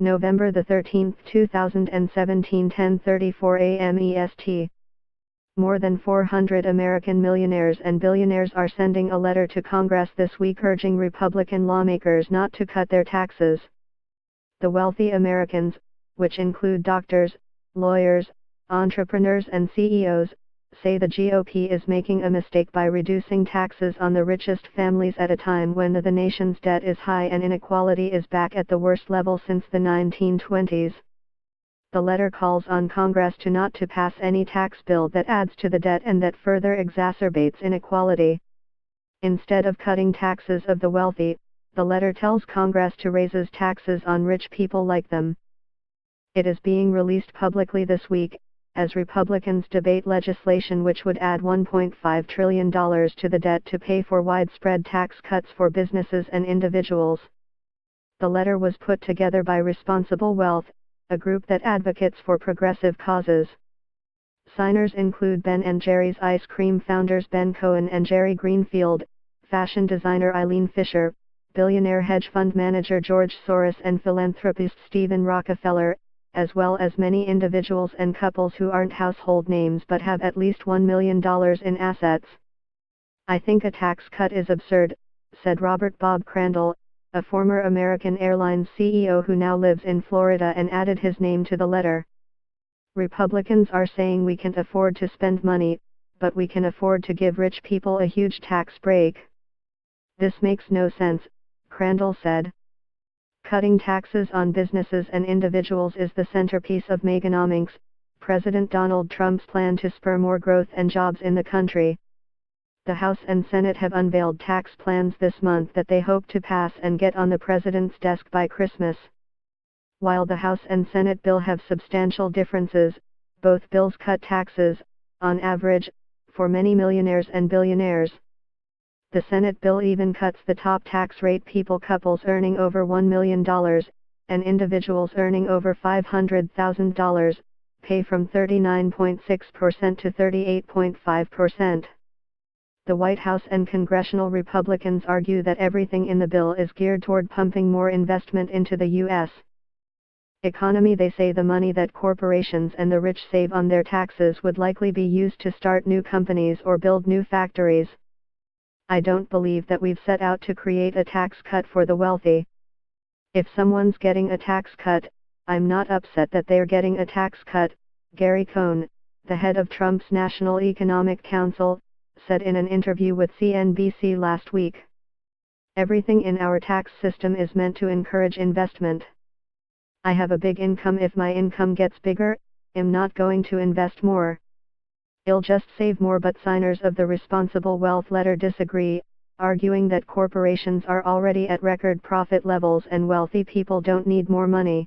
November 13, 2017, 10:34 a.m. EST. More than 400 American millionaires and billionaires are sending a letter to Congress this week urging Republican lawmakers not to cut their taxes. The wealthy Americans, which include doctors, lawyers, entrepreneurs and CEOs, say the GOP is making a mistake by reducing taxes on the richest families at a time when the nation's debt is high and inequality is back at the worst level since the 1920s. The letter calls on Congress not to pass any tax bill that adds to the debt and that further exacerbates inequality. Instead of cutting taxes of the wealthy, the letter tells Congress to raise taxes on rich people like them. It is being released publicly this week, as Republicans debate legislation which would add $1.5 trillion to the debt to pay for widespread tax cuts for businesses and individuals. The letter was put together by Responsible Wealth, a group that advocates for progressive causes. Signers include Ben & Jerry's ice cream founders Ben Cohen and Jerry Greenfield, fashion designer Eileen Fisher, billionaire hedge fund manager George Soros and philanthropist Stephen Rockefeller, as well as many individuals and couples who aren't household names but have at least $1 million in assets. "I think a tax cut is absurd," said Robert Bob Crandall, a former American Airlines CEO who now lives in Florida, and added his name to the letter. "Republicans are saying we can't afford to spend money, but we can afford to give rich people a huge tax break. This makes no sense," Crandall said. Cutting taxes on businesses and individuals is the centerpiece of Meganomics, President Donald Trump's plan to spur more growth and jobs in the country. The House and Senate have unveiled tax plans this month that they hope to pass and get on the president's desk by Christmas. While the House and Senate bill have substantial differences, both bills cut taxes, on average, for many millionaires and billionaires. The Senate bill even cuts the top tax rate couples earning over $1 million, and individuals earning over $500,000, pay from 39.6% to 38.5%. The White House and congressional Republicans argue that everything in the bill is geared toward pumping more investment into the U.S. economy. They say the money that corporations and the rich save on their taxes would likely be used to start new companies or build new factories. "I don't believe that we've set out to create a tax cut for the wealthy. If someone's getting a tax cut, I'm not upset that they're getting a tax cut," Gary Cohn, the head of Trump's National Economic Council, said in an interview with CNBC last week. "Everything in our tax system is meant to encourage investment. I have a big income. If my income gets bigger, I'm not going to invest more. I'll just save more." But signers of the Responsible Wealth letter disagree, arguing that corporations are already at record profit levels and wealthy people don't need more money.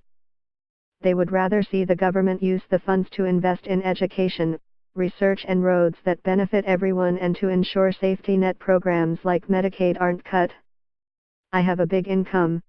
They would rather see the government use the funds to invest in education, research and roads that benefit everyone, and to ensure safety net programs like Medicaid aren't cut. "I have a big income.